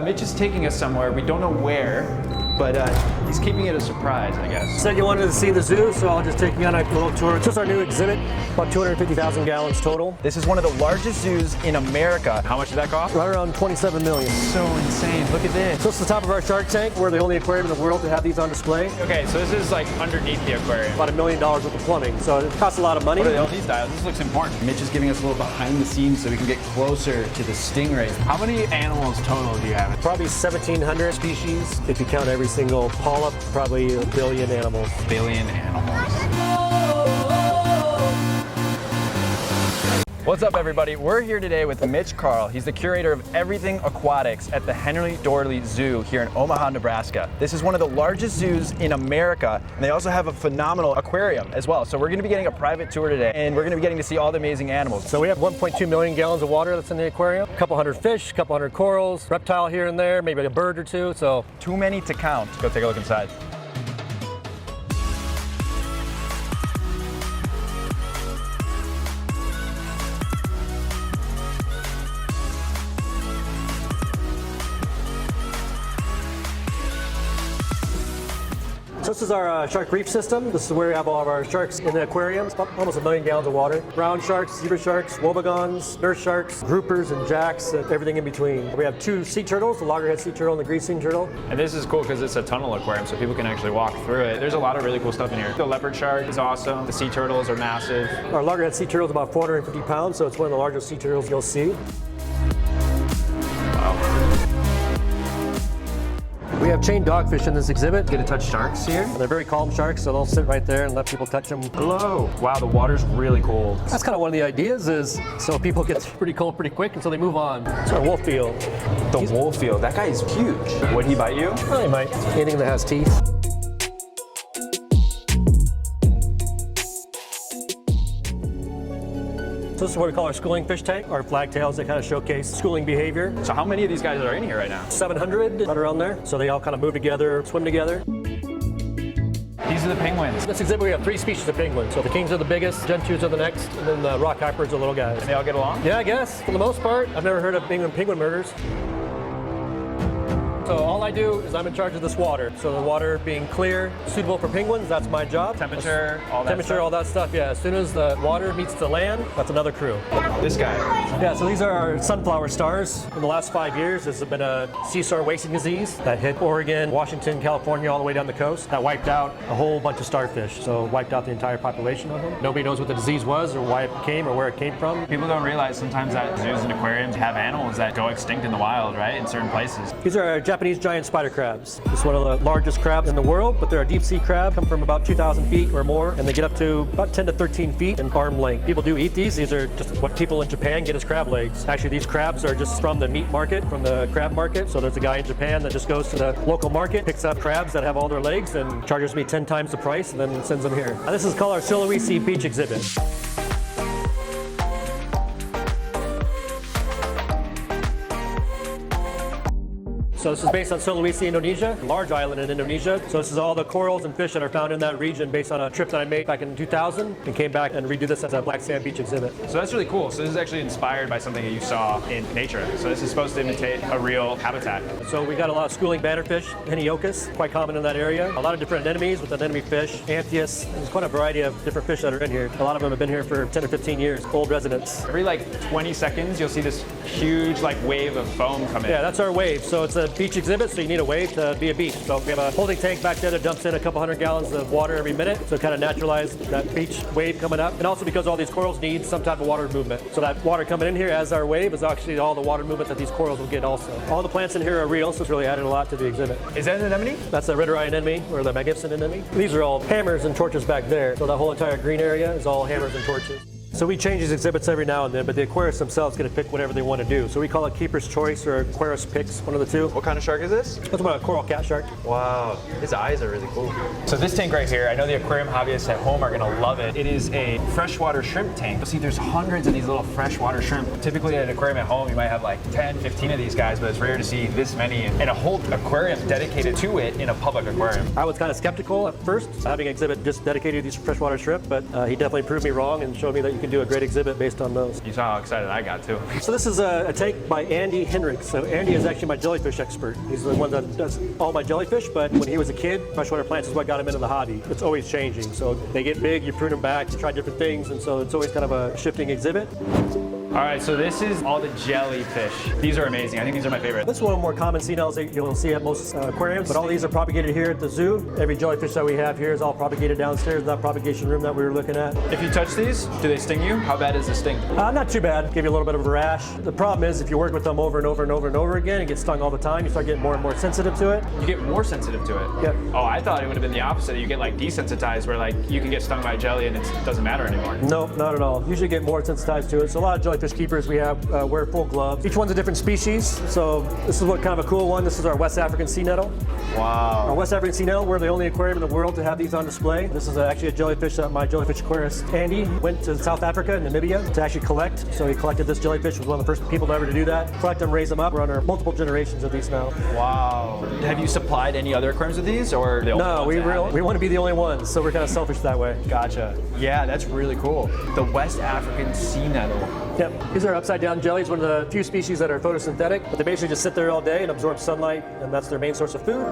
Mitch is taking us somewhere. We don't know where, but he's keeping it a surprise, I guess. Said you wanted to see the zoo, so I'll just take you on a little tour. It's just our new exhibit, about 250,000 gallons total. This is one of the largest zoos in America. How much did that cost? Right around 27 million. So insane. Look at this. So it's the top of our shark tank. We're the only aquarium in the world to have these on display. Okay, so this is like underneath the aquarium. About $1 million worth of plumbing, so it costs a lot of money. What are these dials? This looks important. Mitch is giving us a little behind the scenes so we can get closer to the stingrays. How many animals total do you have? Probably 1,700 species. If you count every single polyp, probably 1 billion animals. Billion animals. What's up, everybody? We're here today with Mitch Carl. He's the curator of everything aquatics at the Henry Doherty Zoo here in Omaha, Nebraska. This is one of the largest zoos in America, and they also have a phenomenal aquarium as well. So we're gonna be getting a private tour today, and we're gonna be getting to see all the amazing animals. So we have 1.2 million gallons of water that's in the aquarium, a couple hundred fish, a couple hundred corals, reptile here and there, maybe a bird or two, so. Too many to count. Go take a look inside. So this is our shark reef system. This is where we have all of our sharks in the aquarium. It's about almost 1 million gallons of water. Brown sharks, zebra sharks, wobegons, nurse sharks, groupers and jacks, everything in between. We have 2 sea turtles, the loggerhead sea turtle and the greasing turtle. And this is cool because it's a tunnel aquarium, so people can actually walk through it. There's a lot of really cool stuff in here. The leopard shark is awesome. The sea turtles are massive. Our loggerhead sea turtle is about 450 pounds, so it's one of the largest sea turtles you'll see. We have chained dogfish in this exhibit. Get to touch sharks here. They're very calm sharks, so they'll sit right there and let people touch them. Hello. Wow, the water's really cold. That's kind of one of the ideas is so people get pretty cold pretty quick and so they move on. It's our wolf field. The wolf field. That guy is huge. Would he bite you? Oh, he might. Anything that has teeth. So this is what we call our schooling fish tank, our flagtails that kind of showcase schooling behavior. So how many of these guys are in here right now? 700, right around there. So they all kind of move together, swim together. These are the penguins. This exhibit we have 3 species of penguins. So the kings are the biggest, gentoos are the next, and then the rock hoppers are the little guys. And they all get along? Yeah, I guess, for the most part. I've never heard of penguin murders. So all I do is I'm in charge of this water. So the water being clear, suitable for penguins, that's my job. Temperature, all that Temperature, stuff. all that stuff, yeah. As soon as the water meets the land, that's another crew. This guy. Yeah, so these are our sunflower stars. In the last 5 years, there's been a sea star wasting disease that hit Oregon, Washington, California, all the way down the coast. That wiped out a whole bunch of starfish. So wiped out the entire population of them. Nobody knows what the disease was or why it came or where it came from. People don't realize sometimes that zoos and aquariums have animals that go extinct in the wild, right? In certain places. These are our Japanese giant spider crabs. It's one of the largest crabs in the world, but they're a deep sea crab, come from about 2,000 feet or more, and they get up to about 10 to 13 feet in arm length. People do eat these. These are just what people in Japan get as crab legs. Actually, these crabs are just from the meat market, from the crab market. So there's a guy in Japan that just goes to the local market, picks up crabs that have all their legs, and charges me 10 times the price, and then sends them here. Now, this is called our Sulawesi beach exhibit. So this is based on Sulawesi, Indonesia, a large island in Indonesia. So this is all the corals and fish that are found in that region based on a trip that I made back in 2000 and came back and redo this as a black sand beach exhibit. So that's really cool. So this is actually inspired by something that you saw in nature. So this is supposed to imitate a real habitat. So we got a lot of schooling bannerfish, Orcas, quite common in that area. A lot of different anemones with anemone fish, Anthias. There's quite a variety of different fish that are in here. A lot of them have been here for 10 or 15 years, old residents. Every like 20 seconds, you'll see this huge like wave of foam come in. Yeah, that's our wave. So it's a beach exhibit, so you need a wave to be a beach. So we have a holding tank back there that dumps in a couple hundred gallons of water every minute, so kind of naturalize that beach wave coming up. And also because all these corals need some type of water movement. So that water coming in here as our wave is actually all the water movement that these corals will get also. All the plants in here are real, so it's really added a lot to the exhibit. Is that an anemone? That's the red eye anemone, or the magnificent anemone. These are all hammers and torches back there. So that whole entire green area is all hammers and torches. So we change these exhibits every now and then, but the aquarists themselves get to pick whatever they want to do. So we call it Keeper's Choice or Aquarist Picks, one of the two. What kind of shark is this? That's about a coral cat shark. Wow, his eyes are really cool. So this tank right here, I know the aquarium hobbyists at home are gonna love it. It is a freshwater shrimp tank. See, there's hundreds of these little freshwater shrimp. Typically at an aquarium at home, you might have like 10, 15 of these guys, but it's rare to see this many and a whole aquarium dedicated to it in a public aquarium. I was kind of skeptical at first, having an exhibit just dedicated to these freshwater shrimp, but he definitely proved me wrong and showed me that you you can do a great exhibit based on those. You saw how excited I got too. So this is a tank by Andy Henricks. So Andy is actually my jellyfish expert. He's the one that does all my jellyfish, but when he was a kid, freshwater plants is what got him into the hobby. It's always changing. So they get big, you prune them back, you try different things, and so it's always kind of a shifting exhibit. All right, so this is all the jellyfish. These are amazing. I think these are my favorite. This is one of the more common sentinels that you'll see at most aquariums, but all these are propagated here at the zoo. Every jellyfish that we have here is all propagated downstairs in that propagation room that we were looking at. If you touch these, do they sting you? How bad is the sting? Not too bad. Give you a little bit of a rash. The problem is if you work with them over and over and over and over again, and get stung all the time, you start getting more and more sensitive to it. You get more sensitive to it? Yep. Oh, I thought it would have been the opposite. You get like desensitized where like you can get stung by jelly and it doesn't matter anymore. No, not at all. Usually get more sensitized to it. So a lot of jellyfish keepers we have wear full gloves. Each one's a different species. So this is what kind of a cool one. This is our West African sea nettle. Wow. Our West African sea nettle, we're the only aquarium in the world to have these on display. This is actually a jellyfish that my jellyfish aquarist, Andy, went to South Africa and Namibia to actually collect. So he collected this jellyfish, was one of the first people ever to do that. Collect them, raise them up. We're under multiple generations of these now. Wow. Have you supplied any other aquariums with these or the only No, ones we want to be the only ones, so we're kind of selfish that way. Gotcha. Yeah, that's really cool. The West African sea nettle. Yep. These are upside down jellies, one of the few species that are photosynthetic, but they basically just sit there all day and absorb sunlight, and that's their main source of food.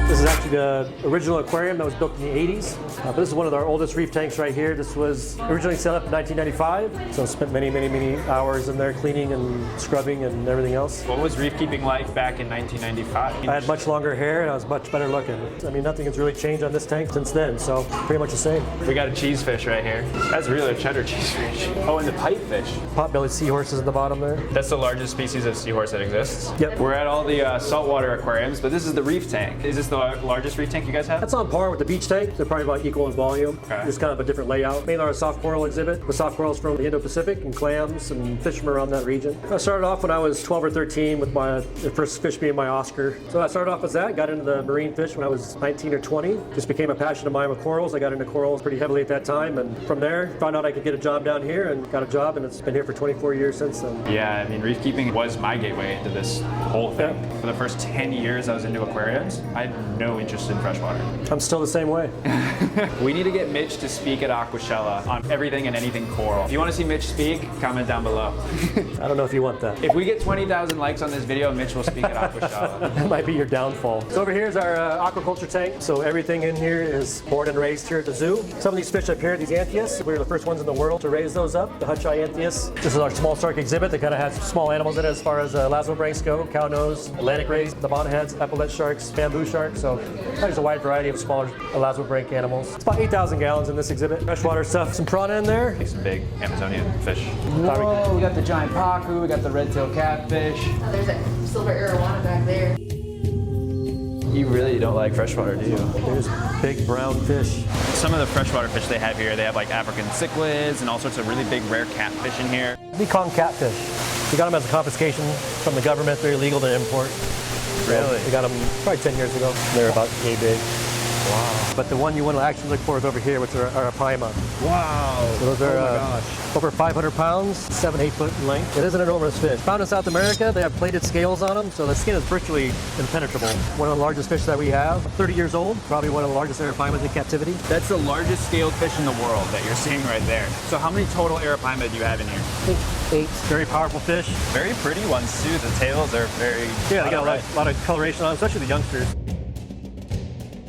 This is actually the original aquarium that was built in the 80s. But this is one of our oldest reef tanks right here. This was originally set up in 1995, so spent many hours in there cleaning and scrubbing and everything else. What was reef keeping like back in 1995? I had much longer hair and I was much better looking. I mean, nothing has really changed on this tank since then, so pretty much the same. We got a cheesefish right here. That's really a cheddar cheesefish. Oh, and the pipefish. Pot-bellied seahorses at the bottom there. That's the largest species of seahorse that exists? Yep. We're at all the saltwater aquariums, but this is the reef tank. Is this the largest reef tank you guys have? That's on par with the beach tank. They're probably about equal in volume. Okay. Just kind of a different layout. Mainly our soft coral exhibit with soft corals from the Indo-Pacific and clams and fish from around that region. I started off when I was 12 or 13 with the first fish being my Oscar. So I started off as that, got into the marine fish when I was 19 or 20. Just became a passion of mine with corals. I got into corals pretty heavily at that time, and from there found out I could get a job down here and got a job, and it's been here for 24 years since then. Yeah, I mean, reef keeping was my gateway into this whole thing. Yeah. For the first 10 years I was into aquariums, I had no interest in freshwater. I'm still the same way. We need to get Mitch to speak at Aquashella on everything and anything coral. If you want to see Mitch speak, comment down below. I don't know if you want that. If we get 20,000 likes on this video, Mitch will speak at Aquashella. That might be your downfall. So over here is our aquaculture tank. So everything in here is born and raised here at the zoo. Some of these fish up here, these anthias, we were the first ones in the world to raise those up, the Hutcheye anthias. This is our small sark exhibit that kind of has small animals in it as far as lazulobranchs go, cow nose, Atlantic rays, the bonnetheads, epaulet sharks, bamboo sharks. So there's a wide variety of smaller lazulobranch animals. It's about 8,000 gallons in this exhibit. Freshwater stuff, some piranha in there. Some big Amazonian fish. Whoa, we got the giant pacu, we got the red-tailed catfish. Oh, there's that silver arowana back there. You really don't like freshwater, do you? There's big brown fish. Some of the freshwater fish they have here, they have like African cichlids and all sorts of really big rare catfish in here. Mekong Catfish. We got them as a confiscation from the government. They're illegal to import. Really? We got them probably 10 years ago. They're about yay big. Wow. But the one you want to actually look for is over here, which are our paima. Wow. So those are over 500 pounds, 7-8 foot in length. It is an enormous fish. Found in South America, they have plated scales on them, so the skin is virtually impenetrable. One of the largest fish that we have, 30 years old, probably one of the largest arapaimas in captivity. That's the largest scaled fish in the world that you're seeing right there. So how many total arapaima do you have in here? I think 8. Very powerful fish. Very pretty ones too. The tails are very... Yeah, they got a lot of coloration on them, especially the youngsters.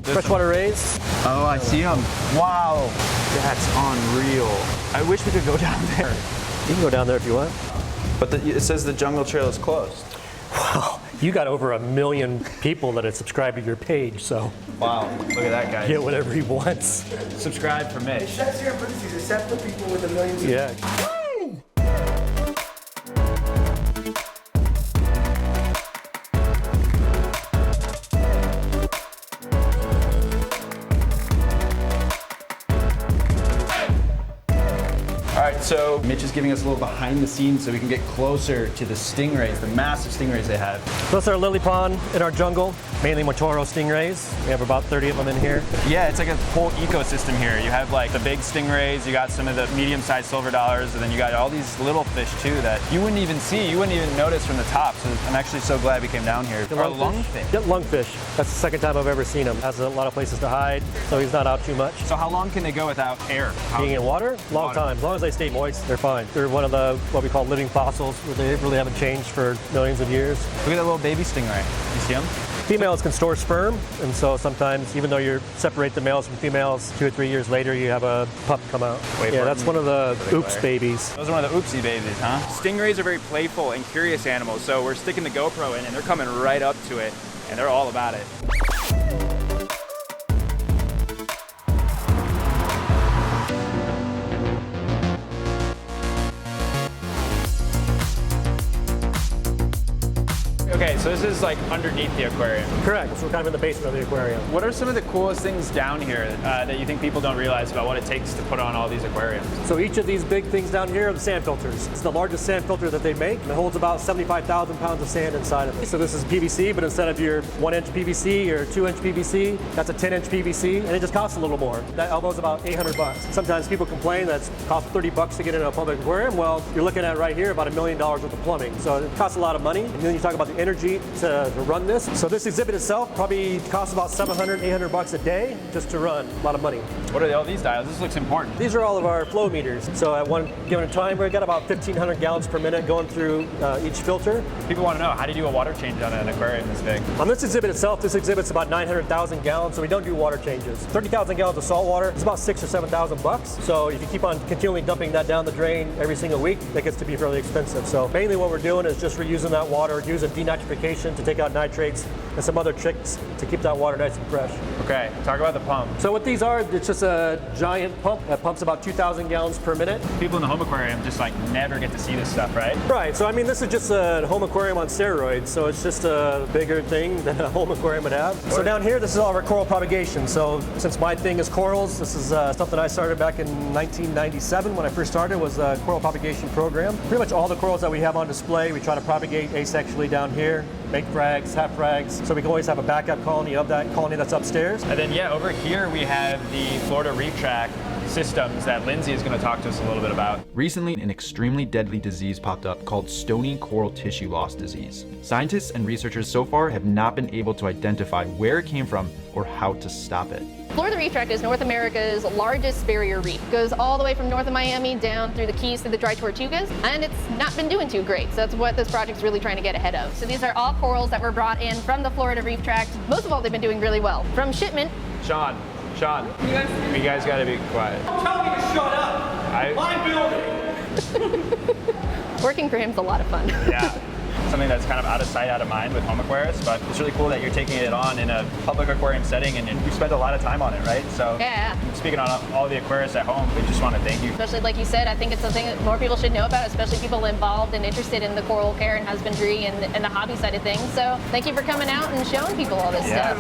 Freshwater rays. Oh, I see them. Wow. That's unreal. I wish we could go down there. You can go down there if you want. But it says the jungle trail is closed. Wow, you got over 1 million people that have subscribed to your page, so. Wow, look at that guy. Get whatever he wants. Subscribe for Mitch. That's your abilities, except for people with 1 million views. Yeah. So Mitch is giving us a little behind the scenes so we can get closer to the stingrays, the massive stingrays they have. So that's our lily pond in our jungle, mainly Motoro stingrays. We have about 30 of them in here. Yeah, it's like a whole ecosystem here. You have like the big stingrays, you got some of the medium-sized silver dollars, and then you got all these little fish too that you wouldn't even see, you wouldn't even notice from the top. So I'm actually so glad we came down here. The Or lungfish. Yeah, lungfish. That's the second time I've ever seen him. Has a lot of places to hide, so he's not out too much. So how long can they go without air? Being in water? Long time. As long as they stay moist, they're fine. They're one of the, what we call living fossils, where they really haven't changed for millions of years. Look at that little baby stingray. You see him? Females can store sperm, and so sometimes, even though you separate the males from females, 2 or 3 years later, you have a pup come out. Yeah, that's one of the oops babies. Those are one of the oopsie babies, huh? Stingrays are very playful and curious animals, so we're sticking the GoPro in and they're coming right up to it, and they're all about it. Okay, so this is like underneath the aquarium. Correct. So we're kind of in the basement of the aquarium. What are some of the coolest things down here that you think people don't realize about what it takes to put on all these aquariums? So each of these big things down here are the sand filters. It's the largest sand filter that they make. It holds about 75,000 pounds of sand inside of it. So this is PVC, but instead of your 1-inch PVC or 2-inch PVC, that's a 10-inch PVC, and it just costs a little more. That elbow's about $800. Sometimes people complain that it costs $30 to get into a public aquarium. Well, you're looking at right here about $1 million worth of plumbing. So it costs a lot of money. And then you talk about the energy to run this. So this exhibit itself probably costs about $700, $800 a day just to run. A lot of money. What are all these dials? This looks important. These are all of our flow meters. So at one given time, we've got about 1,500 gallons per minute going through each filter. People want to know, how do you do a water change on an aquarium this big? On this exhibit itself, this exhibit's about 900,000 gallons, so we don't do water changes. 30,000 gallons of salt water, it's about $6,000 or $7,000. So if you keep on continually dumping that down the drain every single week, that gets to be fairly expensive. So mainly what we're doing is just reusing that water, using denitrification to take out nitrates and some other tricks to keep that water nice and fresh. Okay, talk about the pump. So what these are, it's just a giant pump that pumps about 2,000 gallons per minute. People in the home aquarium just like never get to see this stuff, right? Right, so I mean this is just a home aquarium on steroids, so it's just a bigger thing than a home aquarium would have. So down here, this is all of our coral propagation. So since my thing is corals, this is something I started back in 1997 when I first started, was a coral propagation program. Pretty much all the corals that we have on display, we try to propagate asexually down here, make frags, have frags, so we can always have a backup colony of that colony that's upstairs. And then yeah, over here we have the Florida Reef Track systems that Lindsay is going to talk to us a little bit about. Recently, an extremely deadly disease popped up called Stony coral tissue loss disease. Scientists and researchers so far have not been able to identify where it came from or how to stop it. Florida Reef Tract is North America's largest barrier reef. It goes all the way from north of Miami down through the Keys to the Dry Tortugas, and it's not been doing too great. So that's what this project's really trying to get ahead of. So these are all corals that were brought in from the Florida Reef Tract. Most of all, they've been doing really well. From shipment. Sean, you guys gotta be quiet. Tell me to shut up! My building! Working for him's a lot of fun. Yeah. Something that's kind of out of sight, out of mind with home aquarists, but it's really cool that you're taking it on in a public aquarium setting, and you spent a lot of time on it, right? So yeah. Speaking on all the aquarists at home, we just want to thank you. Especially like you said, I think it's something that more people should know about, especially people involved and interested in the coral care and husbandry and the hobby side of things. So thank you for coming out and showing people all this stuff.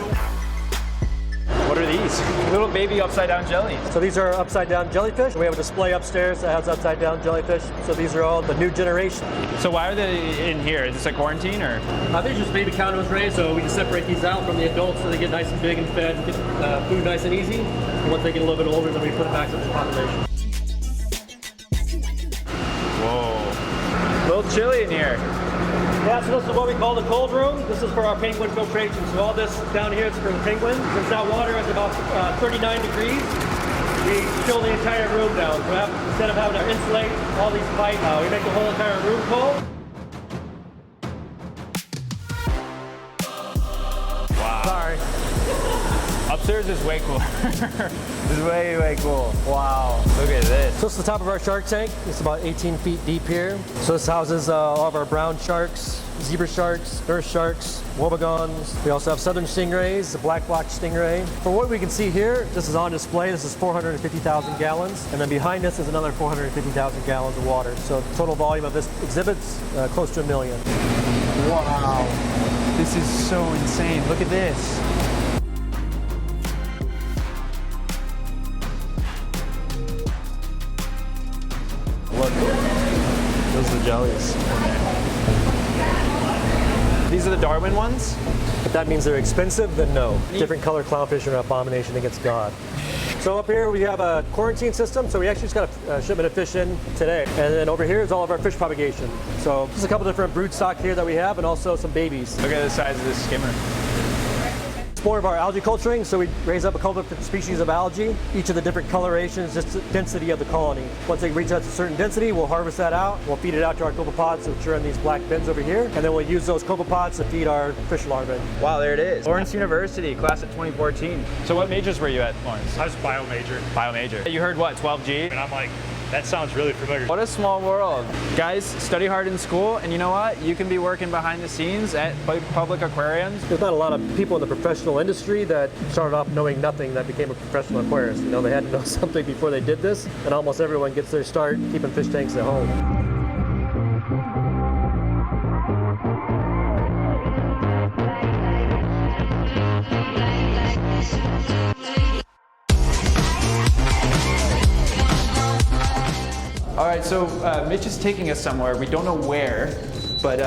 What are these? Little baby upside down jellies. So these are upside down jellyfish. We have a display upstairs that has upside down jellyfish. So these are all the new generation. So why are they in here? Is this a quarantine or? They're just baby cows raised, so we just separate these out from the adults so they get nice and big and fed, get food nice and easy. And once they get a little bit older, then we put it back to the population. Whoa. A little chilly in here. Yeah, so this is what we call the cold room. This is for our penguin filtration. So all this down here is for the penguins. Since that water is about 39 degrees, we chill the entire room down. So instead of having to insulate all these pipes, we make the whole entire room cold. Wow. Sorry. Upstairs is way cooler. This is way, way cool. Wow. Look at this. So this is the top of our shark tank. It's about 18 feet deep here. So this houses all of our brown sharks, zebra sharks, nurse sharks, wobegons. We also have southern stingrays, the black blotch stingray. For what we can see here, this is on display. This is 450,000 gallons. And then behind us is another 450,000 gallons of water. So the total volume of this exhibit's close to 1 million. Wow. This is so insane. Look at this. Those are the jellies. These are the Darwin ones? If that means they're expensive, then no. Different color clownfish are an abomination against God. So up here we have a quarantine system, so we actually just got a shipment of fish in today. And then over here is all of our fish propagation. So just a couple different brood stock here that we have, and also some babies. Look at the size of this skimmer. It's more of our algae culturing, so we raise up a couple different species of algae. Each of the different colorations, just the density of the colony. Once they reach out to a certain density, we'll harvest that out. We'll feed it out to our copepods, which are in these black bins over here. And then we'll use those copepods to feed our fish larvae. Wow, there it is. Lawrence University, class of 2014. So what majors were you at, Lawrence? I was bio major, Bio major. You heard what, 12G? and I'm like, that sounds really familiar. What a small world. Guys, study hard in school, and you know what? You can be working behind the scenes at public aquariums. There's not a lot of people in the professional industry that started off knowing nothing that became a professional aquarist. You know, they had to know something before they did this, and almost everyone gets their start keeping fish tanks at home. All right, so Mitch is taking us somewhere. We don't know where, but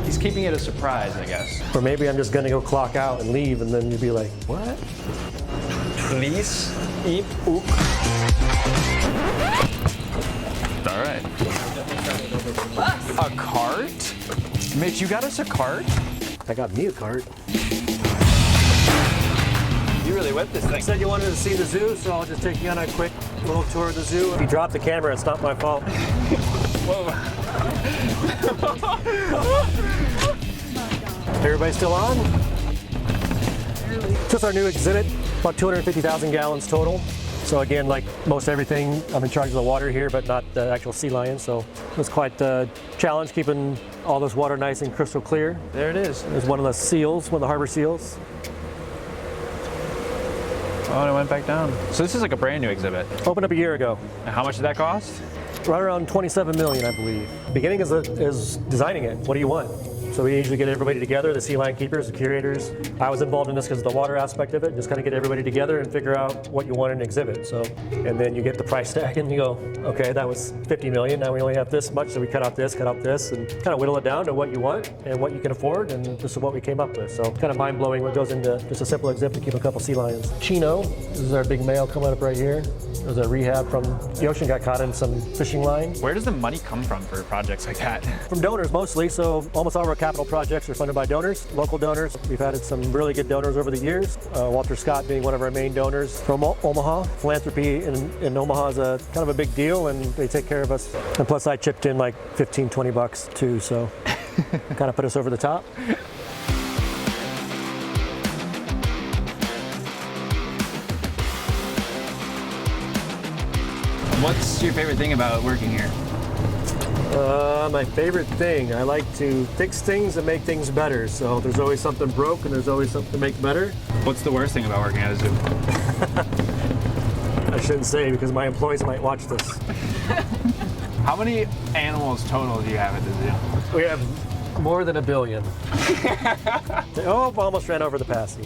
he's keeping it a surprise, I guess. Or maybe I'm just gonna go clock out and leave, and then you'd be like, what? Please eat ook. All right. A cart? Mitch, you got us a cart? I got me a cart. You really whipped this thing. You said you wanted to see the zoo, so I'll just take you on a quick little tour of the zoo. If you drop the camera, it's not my fault. Whoa. Everybody still on? Just our new exhibit, about 250,000 gallons total. So again, like most everything, I'm in charge of the water here, but not the actual sea lion. So it was quite a challenge keeping all this water nice and crystal clear. There it is. There's one of the seals, one of the harbor seals. Oh, and it went back down. So this is like a brand new exhibit. Opened up a year ago. And how much did that cost? Right around 27 million, I believe. Beginning is designing it. What do you want? So we usually get everybody together, the sea lion keepers, the curators. I was involved in this because of the water aspect of it, just kind of get everybody together and figure out what you want in an exhibit. So, and then you get the price tag and you go, okay, that was 50 million, now we only have this much, so we cut out this, and kind of whittle it down to what you want and what you can afford, and this is what we came up with. So kind of mind-blowing what goes into just a simple exhibit to keep a couple sea lions. Chino, this is our big male coming up right here. There's a rehab from the ocean, got caught in some fishing line. Where does the money come from for projects like that? From donors mostly, so almost all of our capital projects are funded by donors, local donors. We've had some really good donors over the years. Walter Scott being one of our main donors from Omaha. Philanthropy in Omaha is a kind of a big deal, and they take care of us. And plus I chipped in like 15, 20 bucks too, so kind of put us over the top. What's your favorite thing about working here? My favorite thing, I like to fix things and make things better. So there's always something broke and there's always something to make better. What's the worst thing about working at a zoo? I shouldn't say because my employees might watch this. How many animals total do you have at the zoo? We have more than 1 billion. Oh, almost ran over the passy.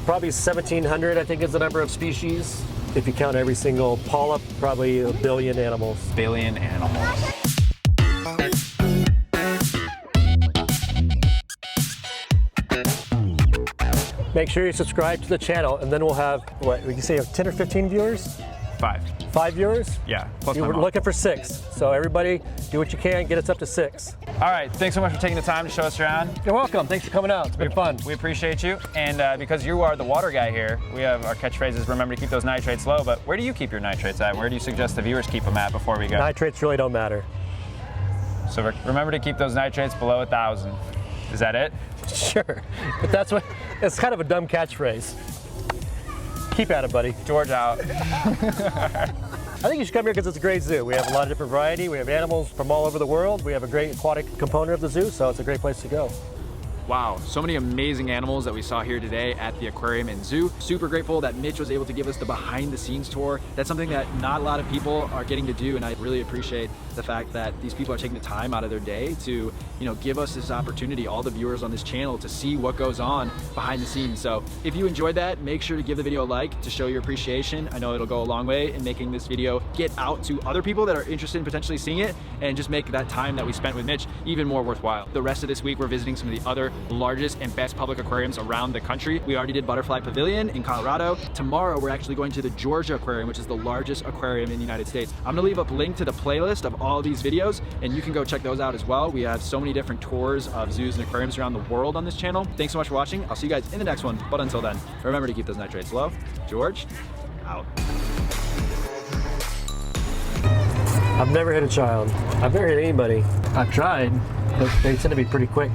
Probably 1,700, I think, is the number of species. If you count every single polyp, probably 1 billion animals. Billion animals. Make sure you subscribe to the channel, and then we'll have, what, we can say 10 or 15 viewers? 5. 5 viewers? Yeah, plus You my were mom. looking for 6. So everybody, do what you can, get us up to 6. All right, thanks so much for taking the time to show us around. You're welcome. Thanks for coming out. It's been fun. We appreciate you. And because you are the water guy here, we have our catchphrases, remember to keep those nitrates low, but where do you keep your nitrates at? Where do you suggest the viewers keep them at before we go? Nitrates really don't matter. So remember to keep those nitrates below 1,000. Is that it? Sure. But that's what, it's kind of a dumb catchphrase. Keep at it, buddy. George out. I think you should come here because it's a great zoo. We have a lot of different variety. We have animals from all over the world. We have a great aquatic component of the zoo, so it's a great place to go. Wow, so many amazing animals that we saw here today at the aquarium and zoo. Super grateful that Mitch was able to give us the behind the scenes tour. That's something that not a lot of people are getting to do, and I really appreciate the fact that these people are taking the time out of their day to, give us this opportunity, all the viewers on this channel, to see what goes on behind the scenes. So if you enjoyed that, make sure to give the video a like to show your appreciation. I know it'll go a long way in making this video get out to other people that are interested in potentially seeing it, and just make that time that we spent with Mitch even more worthwhile. The rest of this week, we're visiting some of the other largest and best public aquariums around the country. We already did Butterfly Pavilion in Colorado. Tomorrow, we're actually going to the Georgia Aquarium, which is the largest aquarium in the United States. I'm gonna leave up a link to the playlist of all of these videos, and you can go check those out as well. We have so many different tours of zoos and aquariums around the world on this channel. Thanks so much for watching. I'll see you guys in the next one. But until then, remember to keep those nitrates low. George, out. I've never hit a child. I've never hit anybody. I've tried, but they tend to be pretty quick.